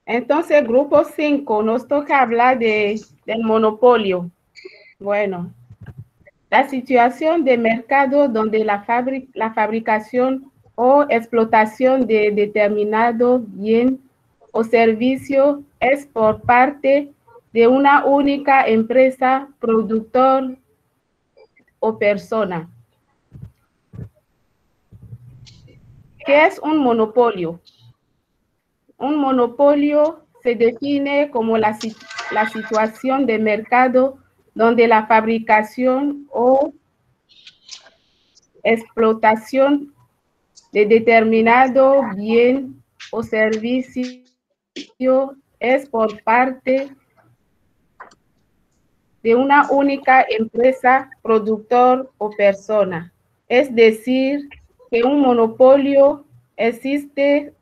Entonces, grupo 5, nos toca hablar del monopolio. Bueno, la situación de mercado donde la fabricación o explotación de determinado bien o servicio es por parte de una única empresa, productor o persona. ¿Qué es un monopolio? Un monopolio se define como la situación de mercado donde la fabricación o explotación de determinado bien o servicio es por parte de una única empresa, productor o persona. Es decir, que un monopolio existe.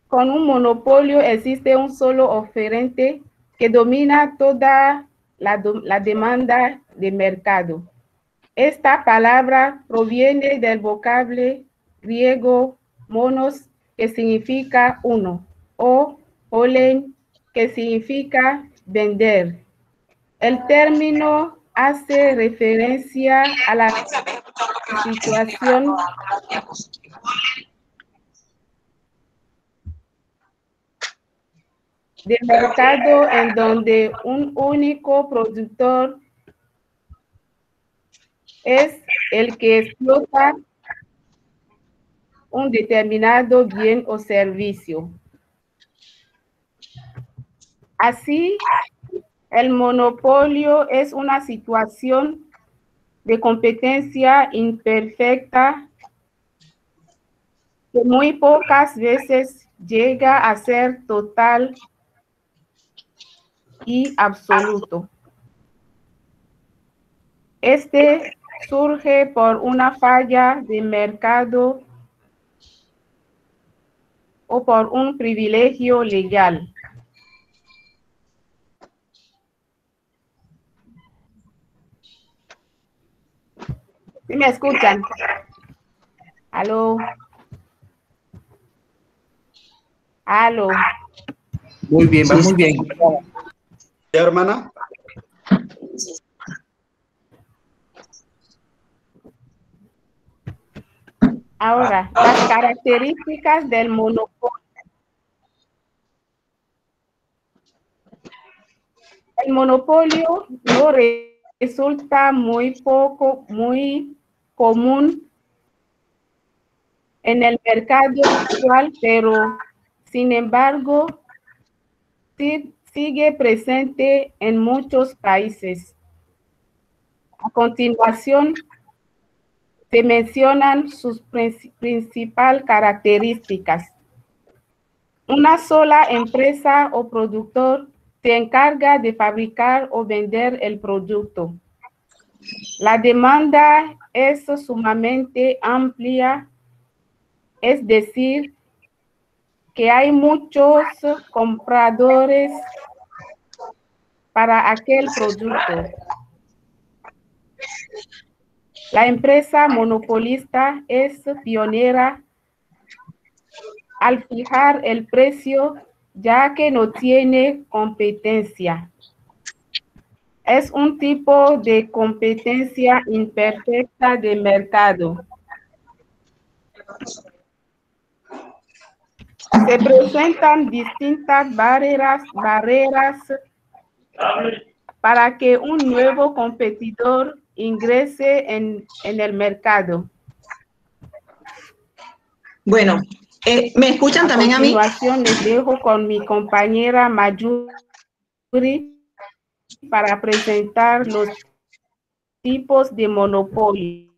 Con un monopolio existe un solo oferente que domina toda la demanda de mercado. Esta palabra proviene del vocablo griego monos, que significa uno, o polen, que significa vender. El término hace referencia a la situación de mercado en donde un único productor es el que explota un determinado bien o servicio. Así, el monopolio es una situación de competencia imperfecta que muy pocas veces llega a ser total y absoluto. Este surge por una falla de mercado o por un privilegio legal. ¿Sí me escuchan? ¿Aló? ¿Aló? Muy bien, va muy bien. Hermana. Ahora, las características del monopolio. El monopolio no resulta muy común en el mercado actual, pero sin embargo, sí, sigue presente en muchos países. A continuación, se mencionan sus principales características. Una sola empresa o productor se encarga de fabricar o vender el producto. La demanda es sumamente amplia, es decir, que hay muchos compradores para aquel producto. La empresa monopolista es pionera al fijar el precio, ya que no tiene competencia. Es un tipo de competencia imperfecta de mercado. Se presentan distintas barreras para que un nuevo competidor ingrese en el mercado. Bueno, ¿me escuchan también a mí? A continuación les dejo con mi compañera Mayuri para presentar los tipos de monopolios.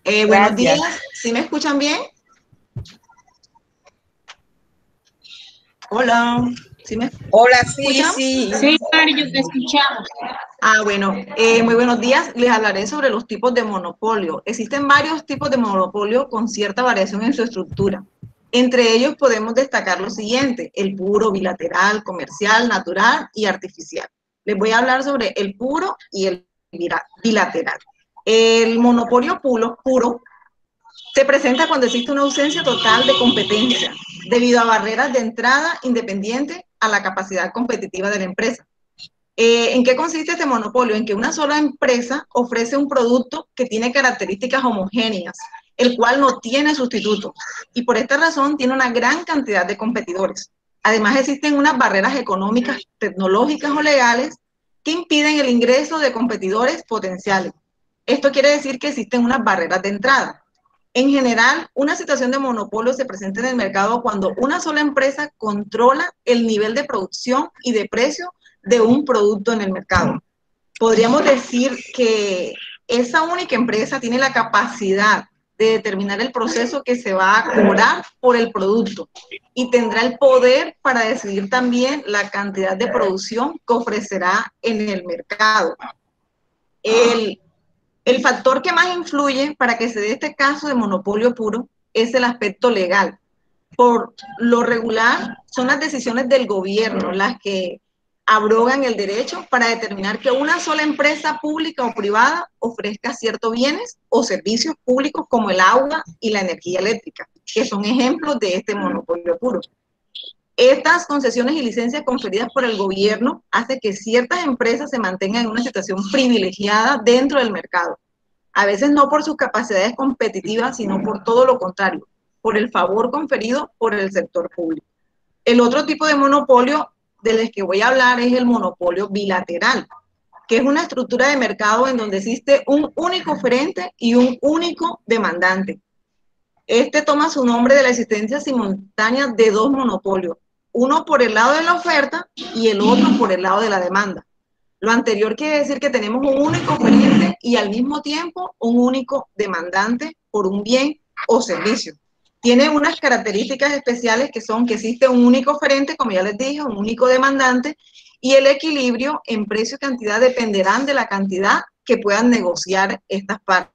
Buenos días, ¿sí me escuchan bien? Hola, ¿sí me Hola, sí, escuchan? sí. Sí, Mario, te escuchamos. Bueno, muy buenos días. Les hablaré sobre los tipos de monopolio. Existen varios tipos de monopolio con cierta variación en su estructura. Entre ellos podemos destacar lo siguiente: el puro, bilateral, comercial, natural y artificial. Les voy a hablar sobre el puro y el bilateral. El monopolio puro se presenta cuando existe una ausencia total de competencia debido a barreras de entrada independientes a la capacidad competitiva de la empresa. ¿En qué consiste este monopolio? En que una sola empresa ofrece un producto que tiene características homogéneas, el cual no tiene sustituto, y por esta razón tiene una gran cantidad de competidores. Además, existen unas barreras económicas, tecnológicas o legales que impiden el ingreso de competidores potenciales. Esto quiere decir que existen unas barreras de entrada. En general, una situación de monopolio se presenta en el mercado cuando una sola empresa controla el nivel de producción y de precio de un producto en el mercado. Podríamos decir que esa única empresa tiene la capacidad de determinar el proceso que se va a cobrar por el producto y tendrá el poder para decidir también la cantidad de producción que ofrecerá en el mercado. El factor que más influye para que se dé este caso de monopolio puro es el aspecto legal. Por lo regular, son las decisiones del gobierno las que abrogan el derecho para determinar que una sola empresa pública o privada ofrezca ciertos bienes o servicios públicos como el agua y la energía eléctrica, que son ejemplos de este monopolio puro. Estas concesiones y licencias conferidas por el gobierno hacen que ciertas empresas se mantengan en una situación privilegiada dentro del mercado. A veces no por sus capacidades competitivas, sino por todo lo contrario, por el favor conferido por el sector público. El otro tipo de monopolio del que voy a hablar es el monopolio bilateral, que es una estructura de mercado en donde existe un único oferente y un único demandante. Este toma su nombre de la existencia simultánea de dos monopolios, uno por el lado de la oferta y el otro por el lado de la demanda. Lo anterior quiere decir que tenemos un único oferente y al mismo tiempo un único demandante por un bien o servicio. Tiene unas características especiales que son que existe un único oferente, como ya les dije, un único demandante, y el equilibrio en precio y cantidad dependerán de la cantidad que puedan negociar estas partes.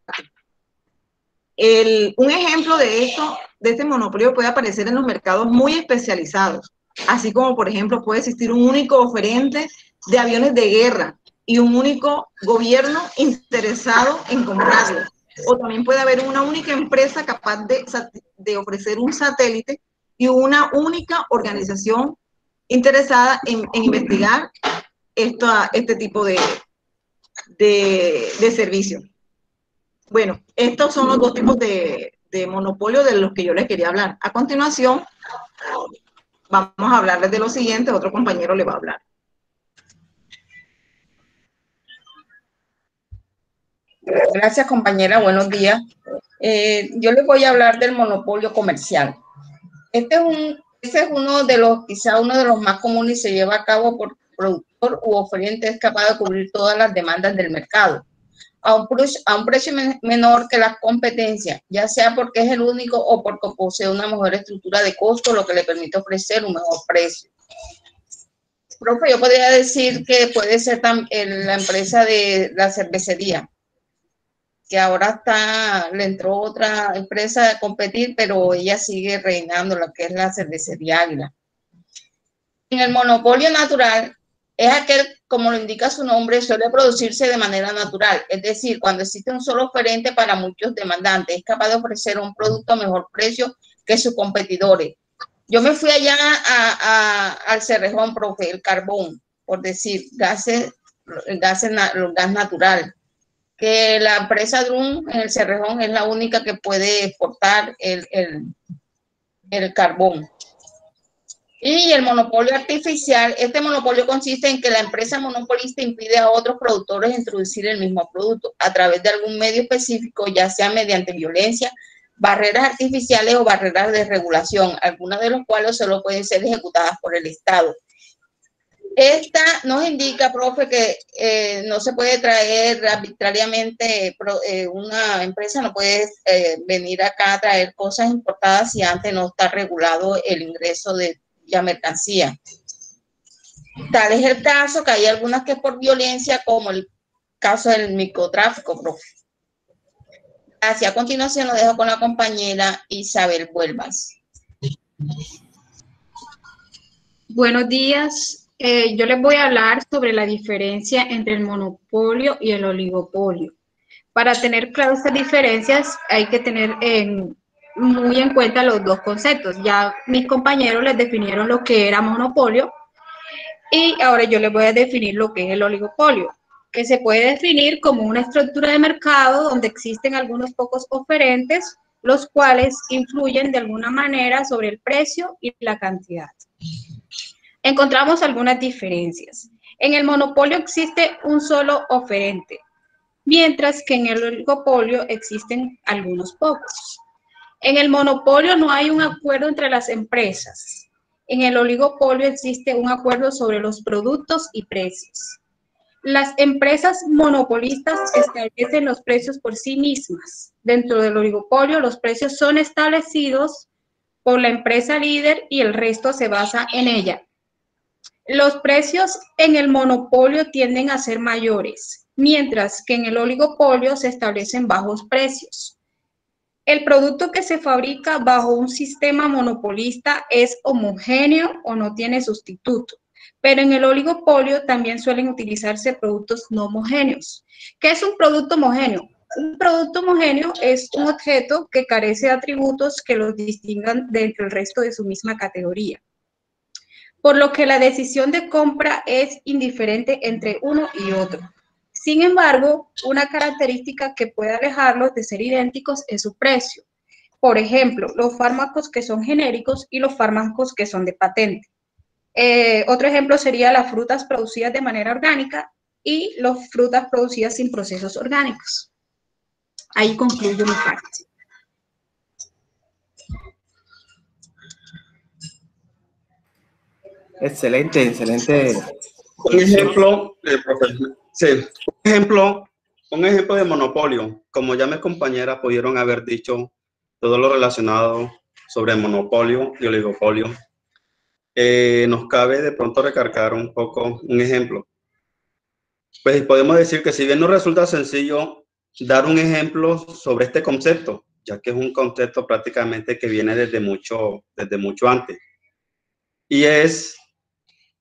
Un ejemplo de esto, de este monopolio, puede aparecer en los mercados muy especializados, así como, por ejemplo, puede existir un único oferente de aviones de guerra y un único gobierno interesado en comprarlos. O también puede haber una única empresa capaz de ofrecer un satélite y una única organización interesada en investigar este tipo de servicio. Bueno, estos son los dos tipos de monopolio de los que yo les quería hablar. A continuación, vamos a hablarles de lo siguiente, otro compañero le va a hablar. Gracias, compañera. Buenos días. Yo les voy a hablar del monopolio comercial. Este es uno de los, quizá uno de los más comunes y se lleva a cabo por productor u oferente es capaz de cubrir todas las demandas del mercado a un precio menor que la competencia, ya sea porque es el único o porque posee una mejor estructura de costo, lo que le permite ofrecer un mejor precio. Profe, yo podría decir que puede ser la empresa de la cervecería, que ahora le entró otra empresa a competir, pero ella sigue reinando, la que es la cervecería Águila. En el monopolio natural, es aquel, como lo indica su nombre, suele producirse de manera natural, es decir, cuando existe un solo oferente para muchos demandantes, es capaz de ofrecer un producto a mejor precio que sus competidores. Yo me fui allá al Cerrejón, profe, el carbón, por decir, gas natural, que la empresa Drum en el Cerrejón es la única que puede exportar el carbón. Y el monopolio artificial, este monopolio consiste en que la empresa monopolista impide a otros productores introducir el mismo producto a través de algún medio específico, ya sea mediante violencia, barreras artificiales o barreras de regulación, algunas de las cuales solo pueden ser ejecutadas por el Estado. Esta nos indica, profe, que no se puede traer arbitrariamente, una empresa no puede venir acá a traer cosas importadas si antes no está regulado el ingreso de ya mercancía. Tal es el caso que hay algunas que es por violencia, como el caso del microtráfico, profe. Así, a continuación lo dejo con la compañera Isabel Vuelvas. Buenos días. Yo les voy a hablar sobre la diferencia entre el monopolio y el oligopolio. Para tener claras estas diferencias hay que tener muy en cuenta los dos conceptos. Ya mis compañeros les definieron lo que era monopolio y ahora yo les voy a definir lo que es el oligopolio, que se puede definir como una estructura de mercado donde existen algunos pocos oferentes, los cuales influyen de alguna manera sobre el precio y la cantidad. Encontramos algunas diferencias. En el monopolio existe un solo oferente, mientras que en el oligopolio existen algunos pocos. En el monopolio no hay un acuerdo entre las empresas. En el oligopolio existe un acuerdo sobre los productos y precios. Las empresas monopolistas establecen los precios por sí mismas. Dentro del oligopolio, los precios son establecidos por la empresa líder y el resto se basa en ella. Los precios en el monopolio tienden a ser mayores, mientras que en el oligopolio se establecen bajos precios. El producto que se fabrica bajo un sistema monopolista es homogéneo o no tiene sustituto, pero en el oligopolio también suelen utilizarse productos no homogéneos. ¿Qué es un producto homogéneo? Un producto homogéneo es un objeto que carece de atributos que los distingan del resto de su misma categoría, por lo que la decisión de compra es indiferente entre uno y otro. Sin embargo, una característica que puede alejarlos de ser idénticos es su precio. Por ejemplo, los fármacos que son genéricos y los fármacos que son de patente. Otro ejemplo sería las frutas producidas de manera orgánica y las frutas producidas sin procesos orgánicos. Ahí concluyo mi parte. Excelente, excelente. Un ejemplo, profesor. Sí, un ejemplo de monopolio. Como ya mis compañeras pudieron haber dicho todo lo relacionado sobre monopolio y oligopolio, nos cabe de pronto recargar un poco un ejemplo. Pues podemos decir que si bien no resulta sencillo dar un ejemplo sobre este concepto, ya que es un concepto prácticamente que viene desde mucho antes, y es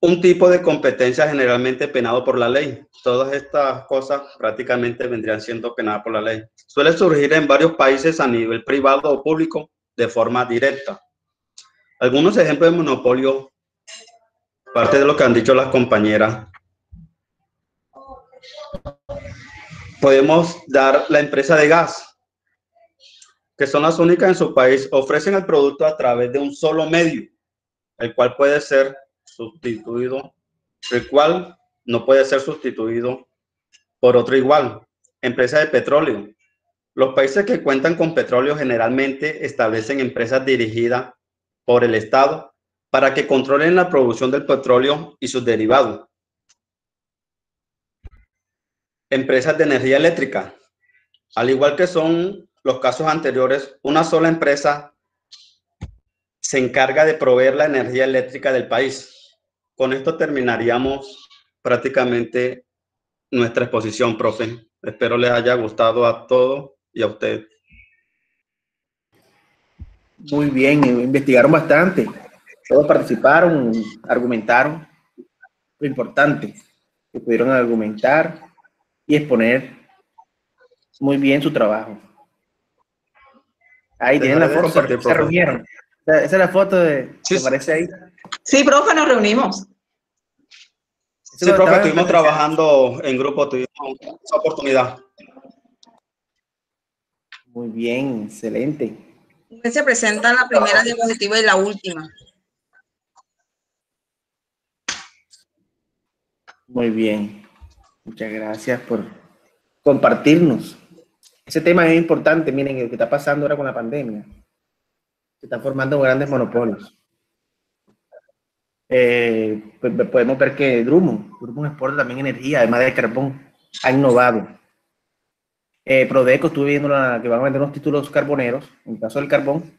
un tipo de competencia generalmente penado por la ley. Todas estas cosas prácticamente vendrían siendo penadas por la ley. Suele surgir en varios países a nivel privado o público de forma directa. Algunos ejemplos de monopolio, parte de lo que han dicho las compañeras. Podemos dar la empresa de gas, que son las únicas en su país, ofrecen el producto a través de un solo medio, el cual puede ser sustituido, el cual no puede ser sustituido por otro igual. Empresa de petróleo. Los países que cuentan con petróleo generalmente establecen empresas dirigidas por el Estado para que controlen la producción del petróleo y sus derivados. Empresas de energía eléctrica. Al igual que son los casos anteriores, una sola empresa se encarga de proveer la energía eléctrica del país. Con esto terminaríamos prácticamente nuestra exposición, profe. Espero les haya gustado a todos y a usted. Muy bien, investigaron bastante. Todos participaron, argumentaron. Lo importante, que pudieron argumentar y exponer muy bien su trabajo. Ahí tienen la foto, se reunieron. Esa es la foto de, sí, que aparece ahí. Sí, profe, nos reunimos. Sí, profe, estuvimos trabajando en grupo, tuvimos esa oportunidad. Muy bien, excelente. Se presenta la primera diapositiva y la última. Muy bien. Muchas gracias por compartirnos. Ese tema es importante. Miren, lo que está pasando ahora con la pandemia. Se están formando grandes monopolios. Pues podemos ver que Drummond exporta también energía, además de carbón. Ha innovado. Prodeco, estuve viendo que van a vender unos títulos carboneros, en el caso del carbón.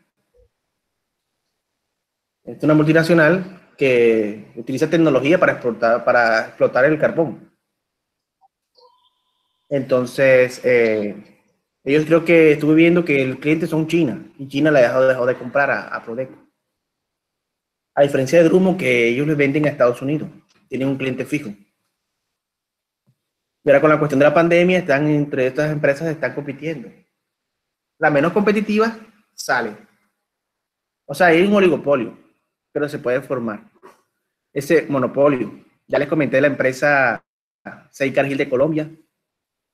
Es una multinacional que utiliza tecnología para explotar el carbón. Entonces, ellos creo que estuve viendo que el cliente son China, y China la dejó de comprar a Prodeco. A diferencia de Drummond, que ellos les venden a Estados Unidos, tienen un cliente fijo. Y ahora con la cuestión de la pandemia, entre estas empresas están compitiendo. La menos competitiva sale. O sea, hay un oligopolio, pero se puede formar ese monopolio. Ya les comenté la empresa Sei Cargill de Colombia,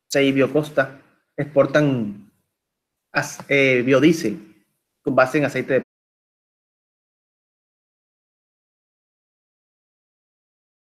Sei Biocosta, exportan biodiesel con base en aceite de